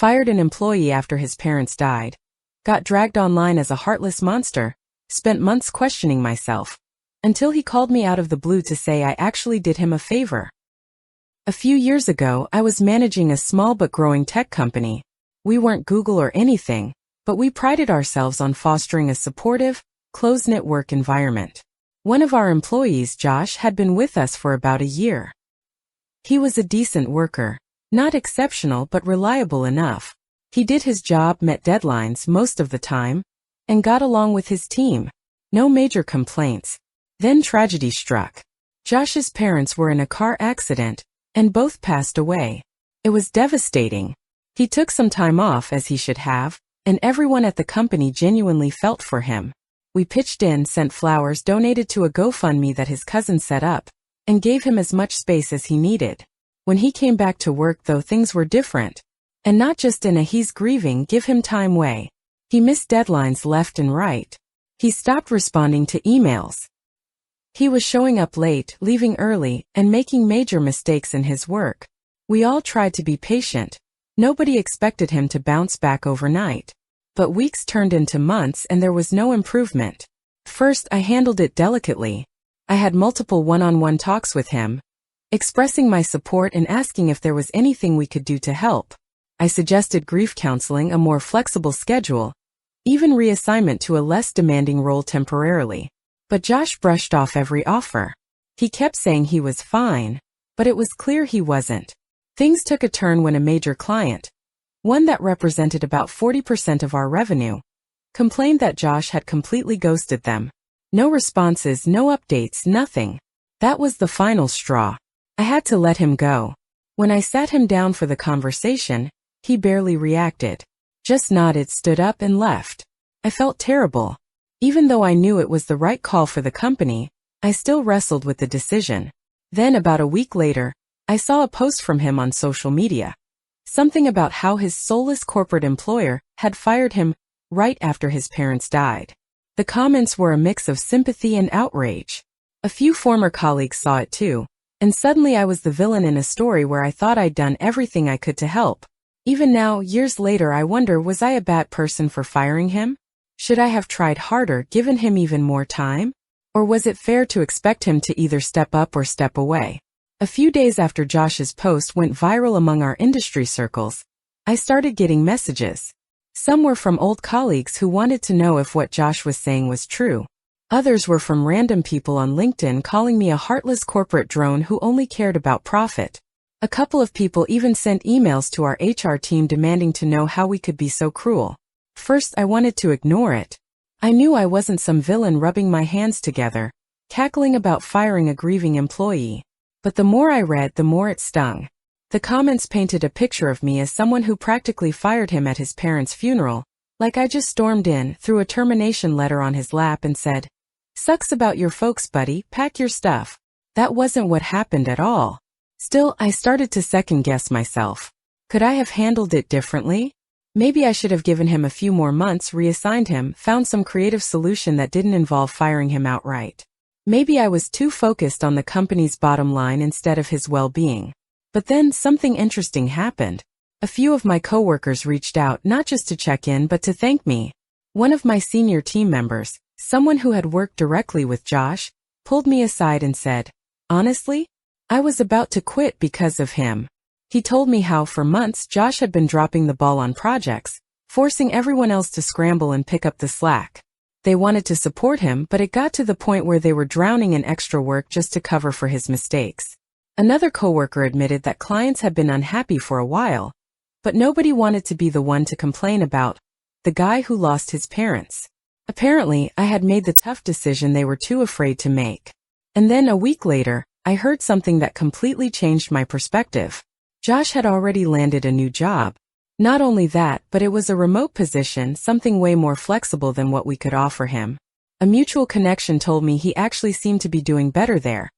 fired an employee after his parents died, got dragged online as a heartless monster, spent months questioning myself, until he called me out of the blue to say I actually did him a favor. A few years ago, I was managing a small but growing tech company. We weren't Google or anything, but we prided ourselves on fostering a supportive, close-knit work environment. One of our employees, Josh, had been with us for about a year. He was a decent worker, not exceptional but reliable enough. He did his job, met deadlines most of the time, and got along with his team. No major complaints. Then tragedy struck. Josh's parents were in a car accident, and both passed away. It was devastating. He took some time off, as he should have, and everyone at the company genuinely felt for him. We pitched in, sent flowers, donated to a GoFundMe that his cousin set up, and gave him as much space as he needed. When he came back to work, though, things were different. And not just in a he's grieving, give him time way. He missed deadlines left and right. He stopped responding to emails. He was showing up late, leaving early, and making major mistakes in his work. We all tried to be patient. Nobody expected him to bounce back overnight. But weeks turned into months and there was no improvement. First, I handled it delicately. I had multiple one-on-one talks with him, expressing my support and asking if there was anything we could do to help. I suggested grief counseling, a more flexible schedule, even reassignment to a less demanding role temporarily. But Josh brushed off every offer. He kept saying he was fine, but it was clear he wasn't. Things took a turn when a major client, one that represented about 40% of our revenue, complained that Josh had completely ghosted them. No responses, no updates, nothing. That was the final straw. I had to let him go. When I sat him down for the conversation, he barely reacted. Just nodded, stood up, and left. I felt terrible. Even though I knew it was the right call for the company, I still wrestled with the decision. Then about a week later, I saw a post from him on social media. Something about how his soulless corporate employer had fired him right after his parents died. The comments were a mix of sympathy and outrage. A few former colleagues saw it too, and suddenly I was the villain in a story where I thought I'd done everything I could to help. Even now, years later, I wonder, was I a bad person for firing him? Should I have tried harder, given him even more time? Or was it fair to expect him to either step up or step away? A few days after Josh's post went viral among our industry circles, I started getting messages. Some were from old colleagues who wanted to know if what Josh was saying was true. Others were from random people on LinkedIn calling me a heartless corporate drone who only cared about profit. A couple of people even sent emails to our HR team demanding to know how we could be so cruel. First, I wanted to ignore it. I knew I wasn't some villain rubbing my hands together, cackling about firing a grieving employee. But the more I read, the more it stung. The comments painted a picture of me as someone who practically fired him at his parents' funeral, like I just stormed in, threw a termination letter on his lap and said, "Sucks about your folks, buddy, pack your stuff." That wasn't what happened at all. Still, I started to second-guess myself. Could I have handled it differently? Maybe I should have given him a few more months, reassigned him, found some creative solution that didn't involve firing him outright. Maybe I was too focused on the company's bottom line instead of his well-being. But then something interesting happened. A few of my coworkers reached out, not just to check in but to thank me. One of my senior team members, someone who had worked directly with Josh, pulled me aside and said, "Honestly, I was about to quit because of him." He told me how for months Josh had been dropping the ball on projects, forcing everyone else to scramble and pick up the slack. They wanted to support him, but it got to the point where they were drowning in extra work just to cover for his mistakes. Another coworker admitted that clients had been unhappy for a while, but nobody wanted to be the one to complain about the guy who lost his parents. Apparently, I had made the tough decision they were too afraid to make. And then a week later, I heard something that completely changed my perspective. Josh had already landed a new job. Not only that, but it was a remote position, something way more flexible than what we could offer him. A mutual connection told me he actually seemed to be doing better there.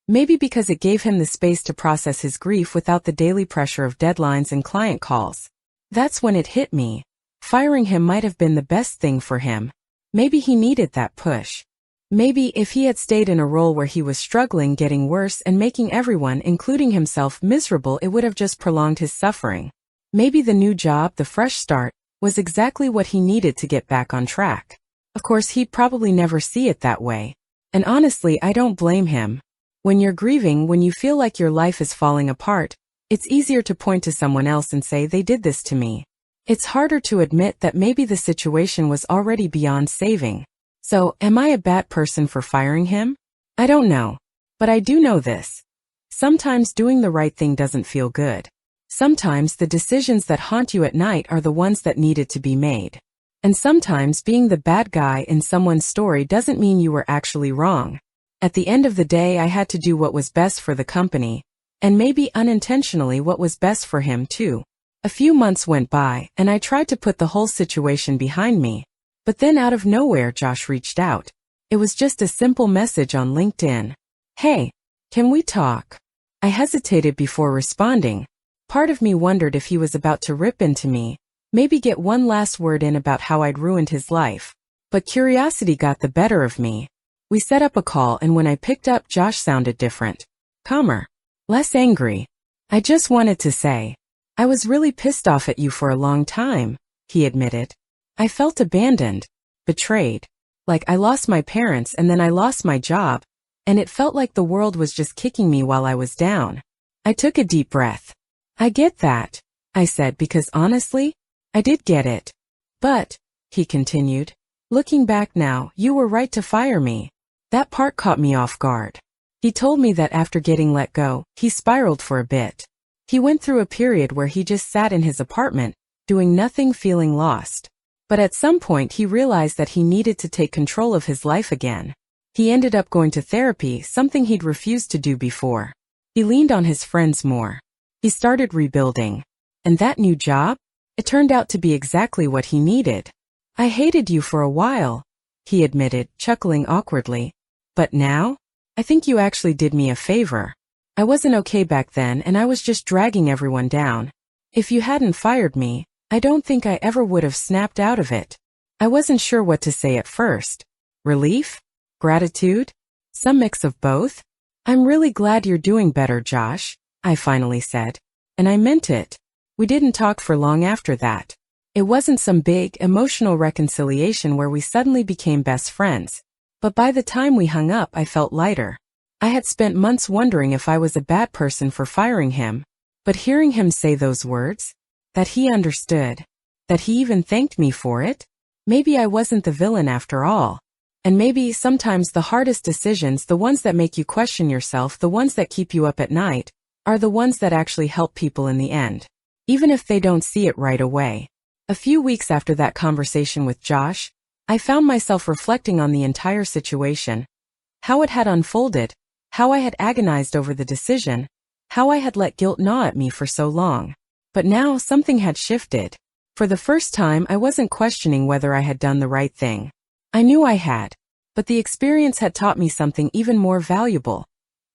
Maybe because it gave him the space to process his grief without the daily pressure of deadlines and client calls. That's when it hit me. Firing him might have been the best thing for him. Maybe he needed that push. Maybe if he had stayed in a role where he was struggling, getting worse, and making everyone, including himself, miserable, it would have just prolonged his suffering. Maybe the new job, the fresh start, was exactly what he needed to get back on track. Of course, he'd probably never see it that way. And honestly, I don't blame him. When you're grieving, when you feel like your life is falling apart, it's easier to point to someone else and say, they did this to me. It's harder to admit that maybe the situation was already beyond saving. So, am I a bad person for firing him? I don't know. But I do know this. Sometimes doing the right thing doesn't feel good. Sometimes the decisions that haunt you at night are the ones that needed to be made. And sometimes being the bad guy in someone's story doesn't mean you were actually wrong. At the end of the day, I had to do what was best for the company, and maybe unintentionally what was best for him too. A few months went by, and I tried to put the whole situation behind me. But then out of nowhere, Josh reached out. It was just a simple message on LinkedIn. Hey, can we talk? I hesitated before responding. Part of me wondered if he was about to rip into me, maybe get one last word in about how I'd ruined his life. But curiosity got the better of me. We set up a call, and when I picked up, Josh sounded different. Calmer. Less angry. I just wanted to say, I was really pissed off at you for a long time, he admitted. I felt abandoned, betrayed. Like I lost my parents and then I lost my job, and it felt like the world was just kicking me while I was down. I took a deep breath. I get that, I said, because honestly, I did get it. But, he continued, looking back now, you were right to fire me. That part caught me off guard. He told me that after getting let go, he spiraled for a bit. He went through a period where he just sat in his apartment, doing nothing, feeling lost. But at some point he realized that he needed to take control of his life again. He ended up going to therapy, something he'd refused to do before. He leaned on his friends more. He started rebuilding. And that new job? It turned out to be exactly what he needed. I hated you for a while, he admitted, chuckling awkwardly. But now? I think you actually did me a favor. I wasn't okay back then, and I was just dragging everyone down. If you hadn't fired me, I don't think I ever would have snapped out of it. I wasn't sure what to say at first. Relief? Gratitude? Some mix of both? I'm really glad you're doing better, Josh, I finally said. And I meant it. We didn't talk for long after that. It wasn't some big, emotional reconciliation where we suddenly became best friends. But by the time we hung up, I felt lighter. I had spent months wondering if I was a bad person for firing him. But hearing him say those words, that he understood, that he even thanked me for it, maybe I wasn't the villain after all. And maybe sometimes the hardest decisions, the ones that make you question yourself, the ones that keep you up at night, are the ones that actually help people in the end, even if they don't see it right away. A few weeks after that conversation with Josh, I found myself reflecting on the entire situation, how it had unfolded, how I had agonized over the decision, how I had let guilt gnaw at me for so long. But now something had shifted. For the first time, I wasn't questioning whether I had done the right thing. I knew I had, but the experience had taught me something even more valuable.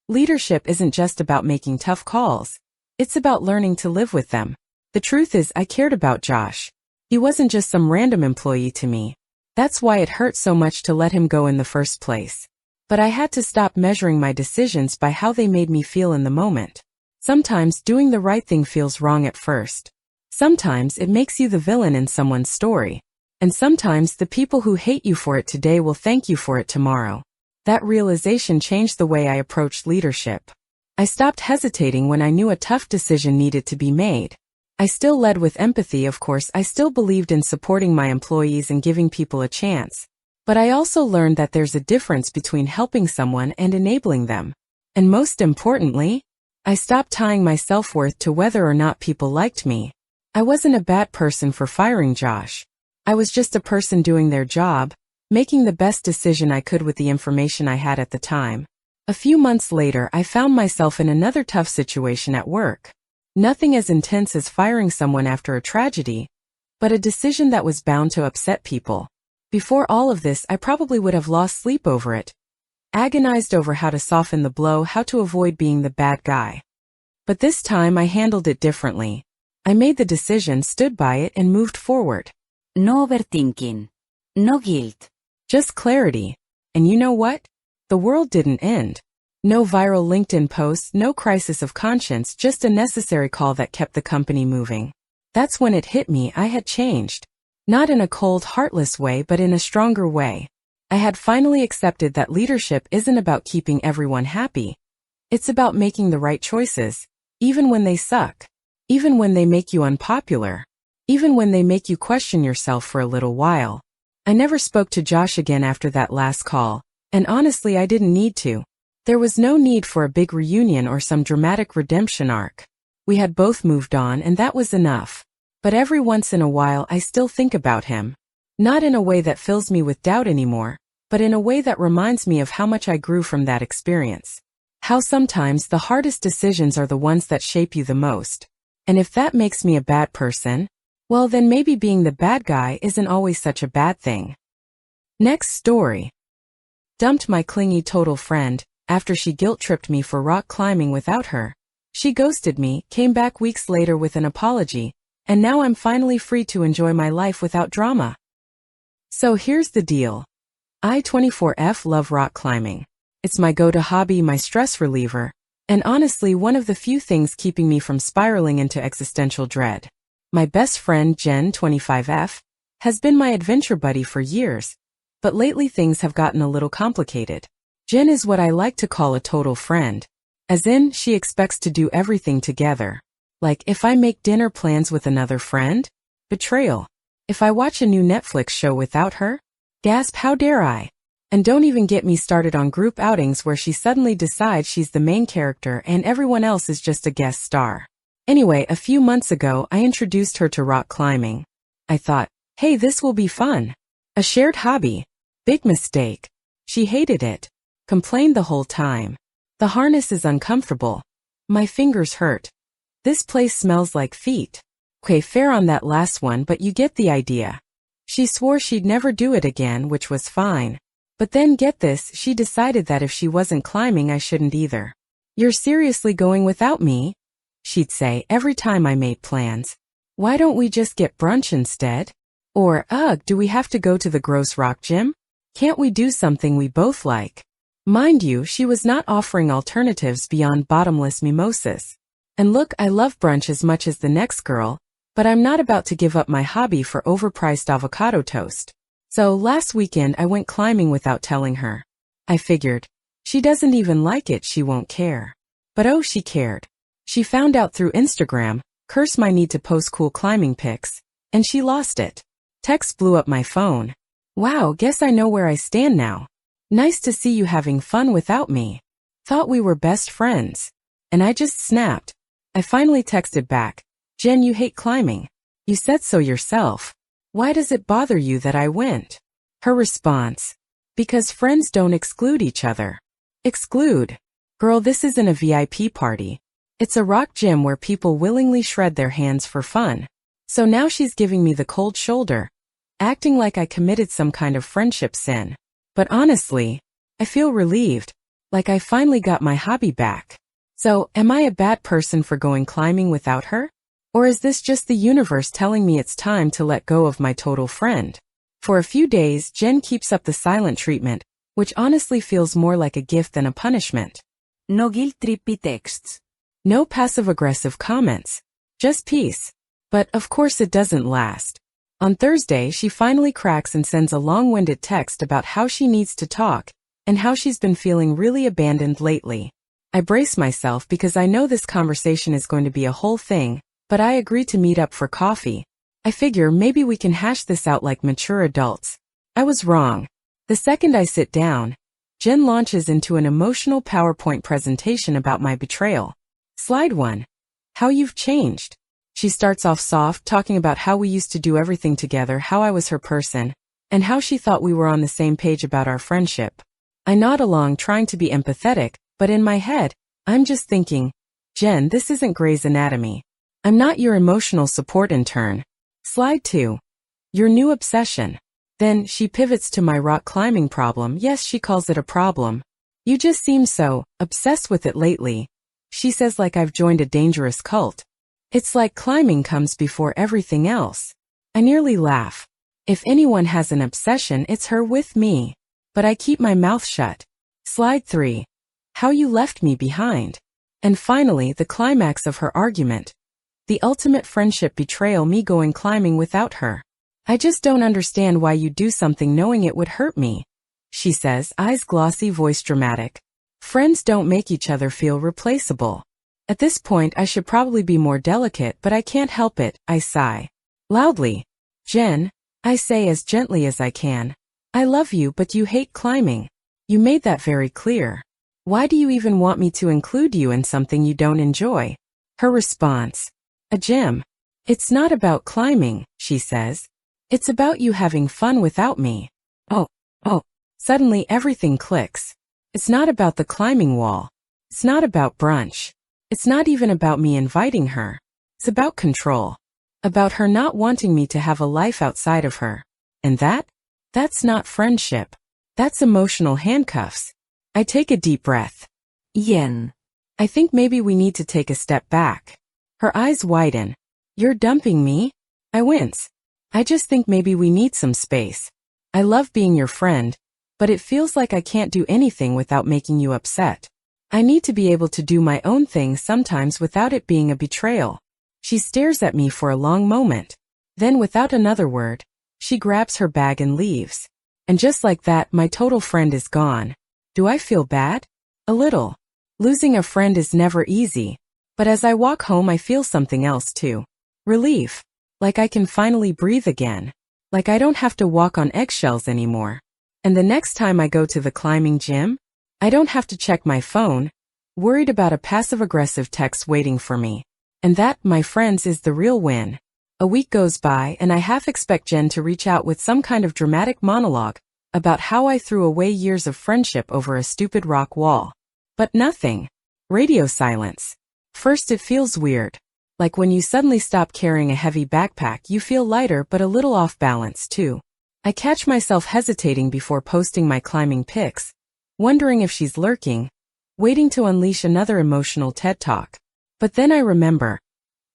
Leadership isn't just about making tough calls. It's about learning to live with them. The truth is, I cared about Josh. He wasn't just some random employee to me. That's why it hurt so much to let him go in the first place. But I had to stop measuring my decisions by how they made me feel in the moment. Sometimes doing the right thing feels wrong at first. Sometimes it makes you the villain in someone's story. And sometimes the people who hate you for it today will thank you for it tomorrow. That realization changed the way I approached leadership. I stopped hesitating when I knew a tough decision needed to be made. I still led with empathy, of course. I still believed in supporting my employees and giving people a chance. But I also learned that there's a difference between helping someone and enabling them. And most importantly, I stopped tying my self-worth to whether or not people liked me. I wasn't a bad person for firing Josh. I was just a person doing their job, making the best decision I could with the information I had at the time. A few months later, I found myself in another tough situation at work. Nothing as intense as firing someone after a tragedy, but a decision that was bound to upset people. Before all of this, I probably would have lost sleep over it, agonized over how to soften the blow, how to avoid being the bad guy. But this time I handled it differently. I made the decision, stood by it, and moved forward. No overthinking. No guilt. Just clarity. And you know what? The world didn't end. No viral LinkedIn posts, no crisis of conscience, just a necessary call that kept the company moving. That's when it hit me I had changed. Not in a cold, heartless way but in a stronger way. I had finally accepted that leadership isn't about keeping everyone happy. It's about making the right choices, even when they suck. Even when they make you unpopular. Even when they make you question yourself for a little while. I never spoke to Josh again after that last call, and honestly I didn't need to. There was no need for a big reunion or some dramatic redemption arc. We had both moved on and that was enough. But every once in a while I still think about him. Not in a way that fills me with doubt anymore, but in a way that reminds me of how much I grew from that experience. How sometimes the hardest decisions are the ones that shape you the most. And if that makes me a bad person, well then maybe being the bad guy isn't always such a bad thing. Next story. Dumped my clingy total friend, after she guilt-tripped me for rock climbing without her. She ghosted me, came back weeks later with an apology, and now I'm finally free to enjoy my life without drama. So here's the deal. I 24F love rock climbing. It's my go-to hobby, my stress reliever, and honestly one of the few things keeping me from spiraling into existential dread. My best friend Jen 25F has been my adventure buddy for years, but lately things have gotten a little complicated. Jen is what I like to call a total friend, as in she expects to do everything together. Like if I make dinner plans with another friend? Betrayal. If I watch a new Netflix show without her? Gasp, how dare I? And don't even get me started on group outings where she suddenly decides she's the main character and everyone else is just a guest star. Anyway, a few months ago I introduced her to rock climbing. I thought, hey, this will be fun. A shared hobby. Big mistake. She hated it. Complained the whole time. The harness is uncomfortable. My fingers hurt. This place smells like feet. Okay, fair on that last one, but you get the idea. She swore she'd never do it again, which was fine. But then get this, she decided that if she wasn't climbing I shouldn't either. You're seriously going without me? She'd say every time I made plans. Why don't we just get brunch instead? Or, ugh, do we have to go to the gross rock gym? Can't we do something we both like? Mind you, she was not offering alternatives beyond bottomless mimosas. And look, I love brunch as much as the next girl, but I'm not about to give up my hobby for overpriced avocado toast. So last weekend I went climbing without telling her. I figured, she doesn't even like it, she won't care. But oh, she cared. She found out through Instagram, curse my need to post cool climbing pics, and she lost it. Text blew up my phone. Wow, guess I know where I stand now. Nice to see you having fun without me. Thought we were best friends. And I just snapped. I finally texted back, Jen, you hate climbing. You said so yourself. Why does it bother you that I went? Her response, because friends don't exclude each other. Exclude? Girl, this isn't a VIP party. It's a rock gym where people willingly shred their hands for fun. So now she's giving me the cold shoulder, acting like I committed some kind of friendship sin. But honestly, I feel relieved, like I finally got my hobby back. So, am I a bad person for going climbing without her? Or is this just the universe telling me it's time to let go of my total friend? For a few days, Jen keeps up the silent treatment, which honestly feels more like a gift than a punishment. No guilt-trippy texts. No passive-aggressive comments. Just peace. But of course it doesn't last. On Thursday, she finally cracks and sends a long-winded text about how she needs to talk, and how she's been feeling really abandoned lately. I brace myself because I know this conversation is going to be a whole thing, but I agree to meet up for coffee. I figure maybe we can hash this out like mature adults. I was wrong. The second I sit down, Jen launches into an emotional PowerPoint presentation about my betrayal. Slide 1. How you've changed. She starts off soft, talking about how we used to do everything together, how I was her person, and how she thought we were on the same page about our friendship. I nod along, trying to be empathetic, but in my head, I'm just thinking, Jen, this isn't Grey's Anatomy. I'm not your emotional support intern. Slide 2. Your new obsession. Then, she pivots to my rock climbing problem. Yes, she calls it a problem. You just seem so obsessed with it lately. She says like I've joined a dangerous cult. It's like climbing comes before everything else. I nearly laugh. If anyone has an obsession, it's her with me. But I keep my mouth shut. Slide 3. How you left me behind. And finally, the climax of her argument. The ultimate friendship betrayal, me going climbing without her. I just don't understand why you do something knowing it would hurt me, she says, eyes glossy, voice dramatic. Friends don't make each other feel replaceable. At this point I should probably be more delicate, but I can't help it, I sigh. Loudly. Jen, I say as gently as I can. I love you, but you hate climbing. You made that very clear. Why do you even want me to include you in something you don't enjoy? Her response. A gym. It's not about climbing, she says. It's about you having fun without me. Oh. Suddenly everything clicks. It's not about the climbing wall. It's not about brunch. It's not even about me inviting her. It's about control. About her not wanting me to have a life outside of her. And that's not friendship. That's emotional handcuffs. I take a deep breath. Yen. I think maybe we need to take a step back. Her eyes widen. You're dumping me? I wince. I just think maybe we need some space. I love being your friend, but it feels like I can't do anything without making you upset. I need to be able to do my own thing sometimes without it being a betrayal. She stares at me for a long moment. Then without another word, she grabs her bag and leaves. And just like that, my total friend is gone. Do I feel bad? A little. Losing a friend is never easy. But as I walk home I feel something else too. Relief. Like I can finally breathe again. Like I don't have to walk on eggshells anymore. And the next time I go to the climbing gym, I don't have to check my phone, worried about a passive-aggressive text waiting for me. And that, my friends, is the real win. A week goes by and I half expect Jen to reach out with some kind of dramatic monologue about how I threw away years of friendship over a stupid rock wall. But nothing. Radio silence. First it feels weird. Like when you suddenly stop carrying a heavy backpack, you feel lighter but a little off balance too. I catch myself hesitating before posting my climbing pics, wondering if she's lurking, waiting to unleash another emotional TED Talk. But then I remember,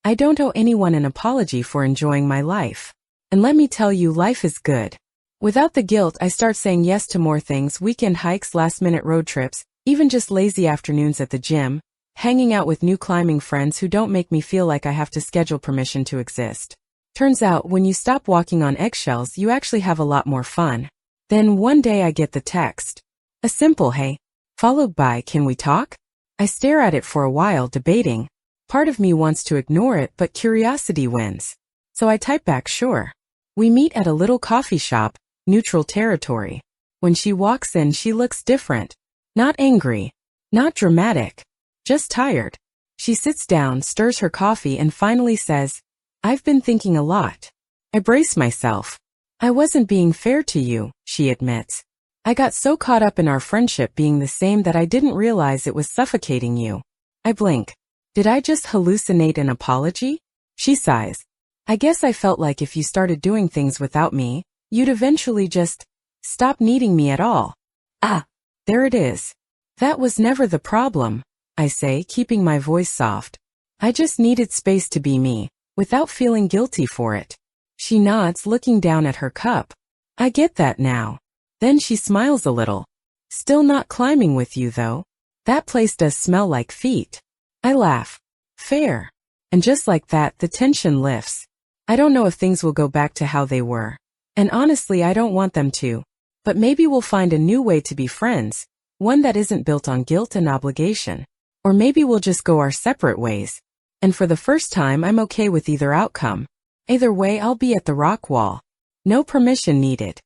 I don't owe anyone an apology for enjoying my life. And let me tell you, life is good. Without the guilt, I start saying yes to more things: weekend hikes, last-minute road trips, even just lazy afternoons at the gym, hanging out with new climbing friends who don't make me feel like I have to schedule permission to exist. Turns out, when you stop walking on eggshells, you actually have a lot more fun. Then one day I get the text. A simple hey, followed by, can we talk? I stare at it for a while, debating. Part of me wants to ignore it, but curiosity wins. So I type back, sure. We meet at a little coffee shop, neutral territory. When she walks in, she looks different. Not angry. Not dramatic. Just tired. She sits down, stirs her coffee, and finally says, I've been thinking a lot. I brace myself. I wasn't being fair to you, she admits. I got so caught up in our friendship being the same that I didn't realize it was suffocating you. I blink. Did I just hallucinate an apology? She sighs. I guess I felt like if you started doing things without me, you'd eventually just stop needing me at all. Ah, there it is. That was never the problem, I say, keeping my voice soft. I just needed space to be me, without feeling guilty for it. She nods, looking down at her cup. I get that now. Then she smiles a little. Still not climbing with you though. That place does smell like feet. I laugh. Fair. And just like that, the tension lifts. I don't know if things will go back to how they were. And honestly, I don't want them to. But maybe we'll find a new way to be friends, one that isn't built on guilt and obligation. Or maybe we'll just go our separate ways. And for the first time, I'm okay with either outcome. Either way, I'll be at the rock wall. No permission needed.